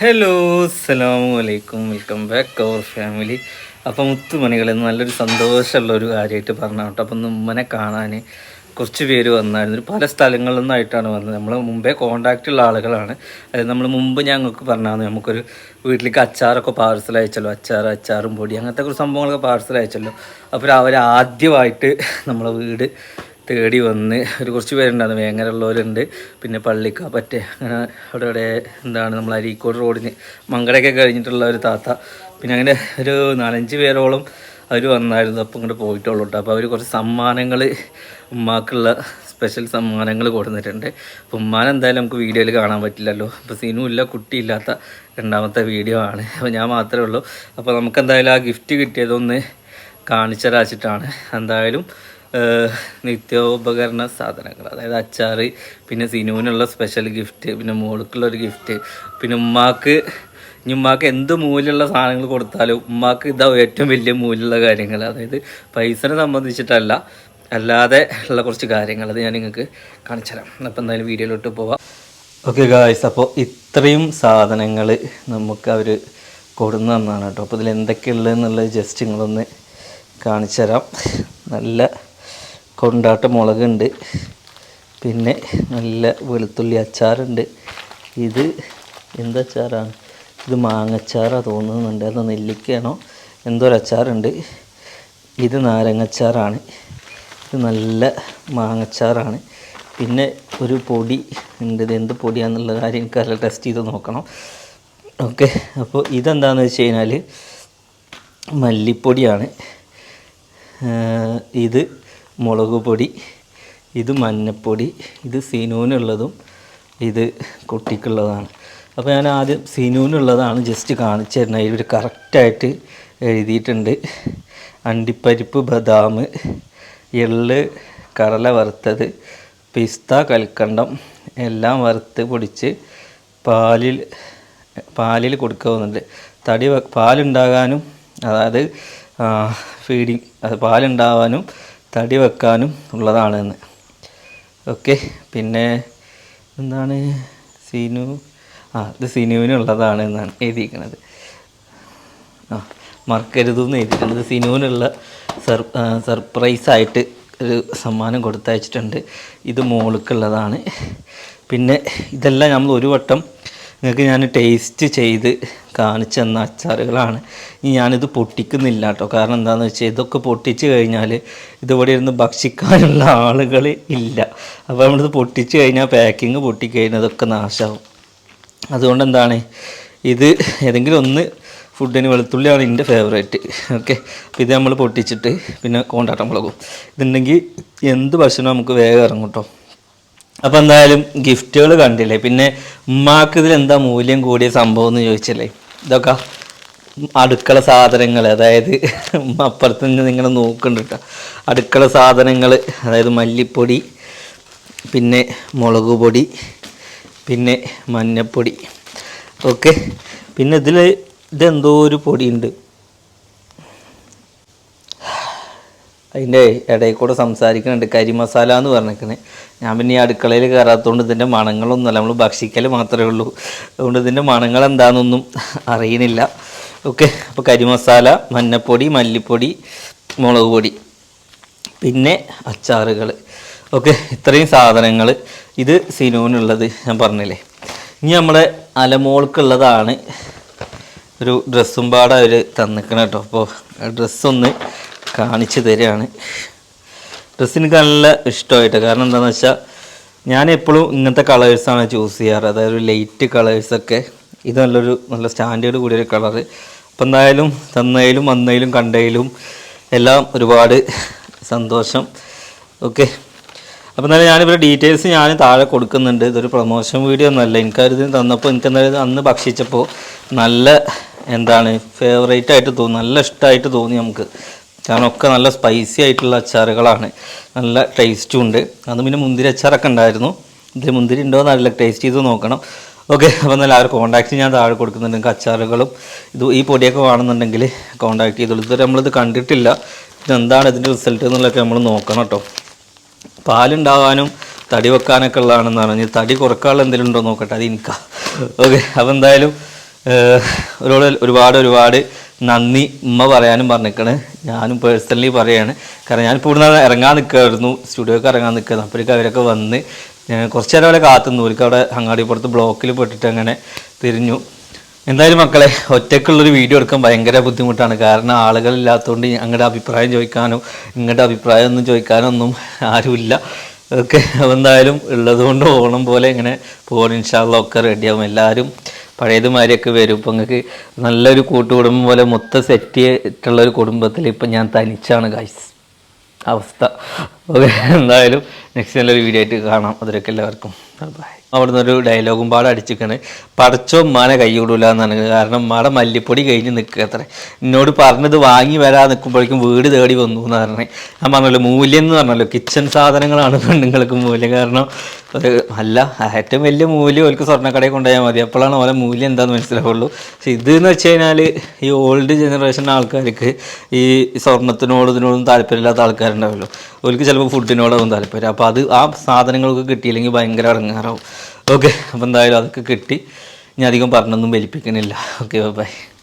Hello അസ്സലാമു അലൈക്കും, welcome back അവർ family. അപ്പം മുത്തുമണികളെ നല്ലൊരു സന്തോഷമുള്ള ഒരു കാര്യമായിട്ട് പറഞ്ഞു കേട്ടോ. അപ്പം ഉമ്മനെ കാണാൻ കുറച്ച് പേര് വന്നായിരുന്നു. പല സ്ഥലങ്ങളിൽ നിന്നായിട്ടാണ് വന്നത്. നമ്മൾ മുമ്പേ കോണ്ടാക്റ്റുള്ള ആളുകളാണ്. അതായത് നമ്മൾ മുമ്പ് ഞങ്ങൾക്ക് പറഞ്ഞാൽ നമുക്കൊരു വീട്ടിലേക്ക് അച്ചാറൊക്കെ പാർസൽ അയച്ചല്ലോ, അച്ചാറും പൊടി അങ്ങനത്തെ കുറച്ച് സംഭവങ്ങളൊക്കെ പാർസൽ അയച്ചല്ലോ. അപ്പോൾ അവർ ആദ്യമായിട്ട് നമ്മളെ വീട് തേടി വന്ന് ഒരു കുറച്ച് പേരുണ്ടായിരുന്നു. വേങ്ങരയുള്ളവരുണ്ട്, പിന്നെ പള്ളിക്കാപ്പറ്റ, അങ്ങനെ അവിടെ എന്താണ് നമ്മൾ അരീക്കോട് റോഡിന് മങ്കടയൊക്കെ കഴിഞ്ഞിട്ടുള്ള ഒരു താത്ത, പിന്നെ അങ്ങനെ ഒരു 4-5 പേരോളം അവർ വന്നായിരുന്നു. അപ്പം ഇങ്ങോട്ട് പോയിട്ടുള്ളൂ കേട്ടോ. അപ്പോൾ അവർ കുറച്ച് സമ്മാനങ്ങൾ, ഉമ്മാക്കുള്ള സ്പെഷ്യൽ സമ്മാനങ്ങൾ കൊടുത്തിട്ടുണ്ട്. അപ്പോൾ ഉമ്മാനെ എന്തായാലും നമുക്ക് വീഡിയോയിൽ കാണാൻ പറ്റില്ലല്ലോ. അപ്പോൾ സീനും ഇല്ല, കുട്ടിയില്ലാത്ത രണ്ടാമത്തെ വീഡിയോ ആണ്. അപ്പോൾ ഞാൻ മാത്രമേ ഉള്ളൂ. അപ്പോൾ നമുക്ക് എന്തായാലും ആ ഗിഫ്റ്റ് കിട്ടിയതൊന്ന് കാണിച്ചരാച്ചിട്ടാണ്. എന്തായാലും നിത്യോപകരണ സാധനങ്ങൾ, അതായത് അച്ചാർ, പിന്നെ സിനുവിനുള്ള സ്പെഷ്യൽ ഗിഫ്റ്റ്, പിന്നെ മോൾക്കുള്ളൊരു ഗിഫ്റ്റ്, പിന്നെ ഉമ്മാക്ക് എന്ത് മൂല്യമുള്ള സാധനങ്ങൾ കൊടുത്താലും ഉമ്മാക്ക് ഇതാ ഏറ്റവും വലിയ മൂല്യമുള്ള കാര്യങ്ങൾ. അതായത് പൈസനെ സംബന്ധിച്ചിട്ടല്ല, അല്ലാതെ ഉള്ള കുറച്ച് കാര്യങ്ങൾ അത് ഞാൻ നിങ്ങൾക്ക് കാണിച്ചു തരാം. അപ്പോൾ എന്തായാലും വീഡിയോയിലോട്ട് പോവാം. ഓക്കെ ഗായ്സ്, അപ്പോൾ ഇത്രയും സാധനങ്ങൾ നമുക്ക് അവർ കൊടുന്നു തന്നാണ് കേട്ടോ. അപ്പോൾ ഇതിൽ എന്തൊക്കെയുള്ളതെന്നുള്ളത് ജസ്റ്റ് നിങ്ങളൊന്ന് കാണിച്ചു തരാം. നല്ല കൊണ്ടാട്ട മുളകുണ്ട്, പിന്നെ നല്ല വെളുത്തുള്ളി അച്ചാറുണ്ട്. ഇത് എന്തച്ചാറാണ്? ഇത് മാങ്ങച്ചാറാണ് തോന്നുന്നുണ്ട്, അത് നെല്ലിക്കയാണോ എന്തോ ഒരു അച്ചാറുണ്ട്. ഇത് നാരങ്ങച്ചാറാണ്. ഇത് നല്ല മാങ്ങച്ചാറാണ്. പിന്നെ ഒരു പൊടി ഉണ്ട്, ഇത് എന്ത് പൊടിയാണെന്നുള്ള കാര്യം എനിക്കല്ല, ടെസ്റ്റ് ചെയ്ത് നോക്കണം. ഓക്കെ, അപ്പോൾ ഇതെന്താണെന്ന് വെച്ച് കഴിഞ്ഞാൽ മല്ലിപ്പൊടിയാണ്. ഇത് മുളക് പൊടി, ഇത് മഞ്ഞൾപ്പൊടി, ഇത് സീനൂനുള്ളതും ഇത് കുട്ടിക്കുള്ളതാണ്. അപ്പോൾ ഞാൻ ആദ്യം സീനൂനുള്ളതാണ് ജസ്റ്റ് കാണിച്ചു തരുന്നത്. ഇതിൽ കറക്റ്റായിട്ട് എഴുതിയിട്ടുണ്ട്. അണ്ടിപ്പരിപ്പ്, ബദാം, എള്ള്, കടല വറുത്തത്, പിസ്ത, കൽക്കണ്ടം എല്ലാം വറുത്ത് പൊടിച്ച് പാലിൽ കൊടുക്കുന്നുണ്ട്. പാലുണ്ടാകാനും, അതായത് ഫീഡിങ്, അത് പാലുണ്ടാകാനും തടി വെക്കാനും ഉള്ളതാണെന്ന്. ഓക്കെ, പിന്നെ എന്താണ് ഇത് സിനുവിനുള്ളതാണ് എന്നാണ് എഴുതിയിരിക്കുന്നത്. മറക്കരുതെന്ന് എഴുതിയിട്ടുണ്ട്. ഇത് സിനുവിനുള്ള സർപ്രൈസായിട്ട് ഒരു സമ്മാനം കൊടുത്തയച്ചിട്ടുണ്ട്. ഇത് മോൾക്കുള്ളതാണ്. പിന്നെ ഇതെല്ലാം നമ്മൾ ഒരു വട്ടം നിങ്ങൾക്ക് ഞാൻ ടേസ്റ്റ് ചെയ്ത് കാണിച്ചു തന്ന അച്ചാറുകളാണ്. ഇനി ഞാനിത് പൊട്ടിക്കുന്നില്ല കേട്ടോ. കാരണം എന്താണെന്ന് വെച്ചാൽ ഇതൊക്കെ പൊട്ടിച്ച് കഴിഞ്ഞാൽ ഇതിവിടെ ഇരുന്ന് ഭക്ഷിക്കാനുള്ള ആളുകൾ ഇല്ല. അപ്പോൾ നമ്മളിത് പൊട്ടിച്ച് കഴിഞ്ഞാൽ പാക്കിങ് പൊട്ടിക്കഴിഞ്ഞാൽ ഇതൊക്കെ നാശമാവും. അതുകൊണ്ട് എന്താണ്, ഇത് ഏതെങ്കിലും ഒന്ന് ഫുഡിന്, വെളുത്തുള്ളിയാണ് എൻ്റെ ഫേവറേറ്റ്. ഓക്കെ, അപ്പോൾ ഇത് നമ്മൾ പൊട്ടിച്ചിട്ട് പിന്നെ കൊണ്ടാട്ടം മുളകും ഇതുണ്ടെങ്കിൽ എന്ത് ഭക്ഷണം നമുക്ക് വേഗം ഇറങ്ങും കേട്ടോ. അപ്പോൾ എന്തായാലും ഗിഫ്റ്റുകൾ കണ്ടില്ലേ. പിന്നെ ഉമ്മാക്ക് ഇതിലെന്താ മൂല്യം കൂടിയ സംഭവം എന്ന് ചോദിച്ചല്ലേ, ഇതൊക്കെ അടുക്കള സാധനങ്ങൾ, അതായത് അപ്പുറത്ത് നിന്ന് നിങ്ങൾ നോക്കുന്നുണ്ട് കേട്ടോ. അടുക്കള സാധനങ്ങൾ, അതായത് മല്ലിപ്പൊടി, പിന്നെ മുളക് പൊടി, പിന്നെ മഞ്ഞൾപ്പൊടി. ഓക്കെ, പിന്നെ ഇതെന്തോ ഒരു പൊടിയുണ്ട്, അതിൻ്റെ ഇടയിൽ കൂടെ സംസാരിക്കുന്നുണ്ട്. കരി മസാല എന്ന് പറഞ്ഞിരിക്കുന്നത്. ഞാൻ പിന്നെ ഈ അടുക്കളയിൽ കയറാത്തതുകൊണ്ട് ഇതിൻ്റെ മണങ്ങളൊന്നുമല്ല, നമ്മൾ ഭക്ഷിക്കൽ മാത്രമേ ഉള്ളൂ. അതുകൊണ്ട് ഇതിൻ്റെ മണങ്ങൾ എന്താണെന്നൊന്നും അറിയണില്ല. ഓക്കെ, അപ്പോൾ കരി മസാല, മഞ്ഞൾപ്പൊടി, മല്ലിപ്പൊടി, മുളക് പൊടി, പിന്നെ അച്ചാറുകൾ. ഓക്കെ, ഇത്രയും സാധനങ്ങൾ. ഇത് സിനുവിനുള്ളത് ഞാൻ പറഞ്ഞില്ലേ. ഇനി നമ്മളെ അലമോൾക്കുള്ളതാണ് ഒരു ഡ്രസ്സും പാടെ അവർ തന്നിക്കണം കേട്ടോ. അപ്പോൾ ഡ്രസ്സൊന്ന് കാണിച്ചു തരികയാണ്. ഡ്രസ്സിന് നല്ല ഇഷ്ടമായിട്ട്. കാരണം എന്താണെന്ന് വെച്ചാൽ ഞാൻ എപ്പോഴും ഇങ്ങനത്തെ കളേഴ്സാണ് ചൂസ് ചെയ്യാറ്, അതായത് ലൈറ്റ് കളേഴ്സൊക്കെ. ഇത് നല്ല സ്റ്റാൻഡേർഡ് കൂടിയൊരു കളറ്. അപ്പോൾ എന്തായാലും തന്നതിലും വന്നതിലും കണ്ടതിലും എല്ലാം ഒരുപാട് സന്തോഷം. ഓക്കെ, അപ്പോൾ എന്നാലും ഞാനിവിടെ ഡീറ്റെയിൽസ് ഞാൻ താഴെ കൊടുക്കുന്നുണ്ട്. ഇതൊരു പ്രൊമോഷൻ വീഡിയോ ഒന്നുമല്ല. എനിക്കത് തന്നപ്പോൾ എനിക്കെന്തായാലും അന്ന് ഭക്ഷിച്ചപ്പോൾ നല്ല ഫേവറേറ്റായിട്ട് തോന്നി, നല്ല ഇഷ്ടമായിട്ട് തോന്നി നമുക്ക്. കാരണം ഒക്കെ നല്ല സ്പൈസി ആയിട്ടുള്ള അച്ചാറുകളാണ്, നല്ല ടേസ്റ്റും ഉണ്ട്. അത് പിന്നെ മുന്തിരി അച്ചാറൊക്കെ ഉണ്ടായിരുന്നു. ഇതിൽ മുന്തിരി ഉണ്ടോ എന്നറിയില്ല, ടേസ്റ്റ് ചെയ്ത് നോക്കണം. ഓക്കെ, അപ്പോൾ നല്ല ആ ഒരു കോൺടാക്റ്റ് ഞാൻ താഴെ കൊടുക്കുന്നുണ്ട്. നിങ്ങൾക്ക് അച്ചാറുകളും ഈ പൊടിയൊക്കെ വേണമെന്നുണ്ടെങ്കിൽ കോൺടാക്ട് ചെയ്തോളൂ. ഇതുവരെ നമ്മളിത് കണ്ടിട്ടില്ല, ഇതെന്താണ് ഇതിൻ്റെ റിസൾട്ട് എന്നുള്ളതൊക്കെ നമ്മൾ നോക്കണം കേട്ടോ. പാലുണ്ടാകാനും തടി വെക്കാനൊക്കെ ഉള്ളതാണെന്നാണ്. ഇനി തടി കുറക്കാനുള്ള എന്തെങ്കിലും ഉണ്ടോ നോക്കട്ടെ, അത് എനിക്കാ. ഓക്കെ, അപ്പോൾ എന്തായാലും ഒരുപാട് നന്ദി ഉമ്മ പറയാനും പറഞ്ഞിരിക്കണ്. ഞാനും പേഴ്സണലി പറയാണ്. കാരണം ഞാനിപ്പോൾ ഇവിടുന്ന് ഇറങ്ങാൻ നിൽക്കുമായിരുന്നു, സ്റ്റുഡിയോക്ക് ഇറങ്ങാൻ നിൽക്കുന്നത്. അപ്പോഴേക്കും അവരൊക്കെ വന്ന് കുറച്ച് നേരം അവരെ കാത്തുനിന്നു. അവർക്ക് അവിടെ അങ്ങാടിപ്പുറത്ത് ബ്ലോക്കിൽ പെട്ടിട്ട് അങ്ങനെ തിരിഞ്ഞു. എന്തായാലും മക്കളെ, ഒറ്റയ്ക്കുള്ളൊരു വീഡിയോ എടുക്കാൻ ഭയങ്കര ബുദ്ധിമുട്ടാണ്. കാരണം ആളുകളില്ലാത്തതുകൊണ്ട് ഞങ്ങളുടെ അഭിപ്രായം ചോദിക്കാനോ നിങ്ങളുടെ അഭിപ്രായം ഒന്നും ചോദിക്കാനൊന്നും ആരുമില്ല. ഓക്കെ, അപ്പോൾ എന്തായാലും ഉള്ളതുകൊണ്ട് ഓണം പോലെ ഇങ്ങനെ പോകണം. ഇൻഷാ അല്ലാഹ് ഒക്കെ റെഡിയാവും. എല്ലാവരും പഴയതുമാതിരിയൊക്കെ വരും. ഇപ്പം നിങ്ങൾക്ക് നല്ലൊരു കൂട്ടുകുടുംബം പോലെ മൊത്തം സെറ്റ് ചെയ്തിട്ടുള്ളൊരു കുടുംബത്തിൽ ഇപ്പം ഞാൻ തനിച്ചാണ് ഗൈസ് അവസ്ഥ. ഓക്കെ, എന്തായാലും നെക്സ്റ്റ് നല്ലൊരു വീഡിയോ ആയിട്ട് കാണാം. അതിലൊക്കെ എല്ലാവർക്കും ബൈ. അവിടുന്ന് ഒരു ഡയലോഗും പാടെ അടിച്ചിരിക്കണ്, പടച്ചോ ഉമ്മാനെ കൈ വിടൂല എന്നാണ്. കാരണം ഉമ്മാടെ മല്ലിപ്പൊടി കഴിഞ്ഞ് നിൽക്കുക അത്ര. എന്നോട് പറഞ്ഞത് വാങ്ങി വരാൻ നിൽക്കുമ്പോഴേക്കും വീട് തേടി വന്നു എന്ന് പറഞ്ഞത്. ഞാൻ പറഞ്ഞല്ലോ മൂല്യം എന്ന് പറഞ്ഞല്ലോ, കിച്ചൺ സാധനങ്ങളാണ് പെണ്ണുങ്ങൾക്ക് മൂല്യം. കാരണം അല്ല, ഏറ്റവും വലിയ മൂല്യം ഓർക്ക് സ്വർണ്ണക്കടയിൽ കൊണ്ടുപോയാൽ മതി, അപ്പോഴാണ് ഓരോ മൂല്യം എന്താണെന്ന് മനസ്സിലാവുള്ളൂ. പക്ഷെ ഇതെന്ന് വെച്ച് കഴിഞ്ഞാൽ ഈ ഓൾഡ് ജനറേഷൻ ആൾക്കാർക്ക് ഈ സ്വർണ്ണത്തിനോടും ഇതിനോടും താല്പര്യമില്ലാത്ത ആൾക്കാരുണ്ടാവുമല്ലോ, അവർക്ക് ചിലപ്പോൾ ഫുഡിനോടാവും താല്പര്യം. അപ്പോൾ അത് ആ സാധനങ്ങളൊക്കെ കിട്ടിയില്ലെങ്കിൽ ഭയങ്കര ഇറങ്ങാറാവും. ഓക്കെ, അപ്പോൾ എന്തായാലും അതൊക്കെ കിട്ടി. ഇനി അധികം പറഞ്ഞൊന്നും വലിപ്പിക്കുന്നില്ല. Okay, by.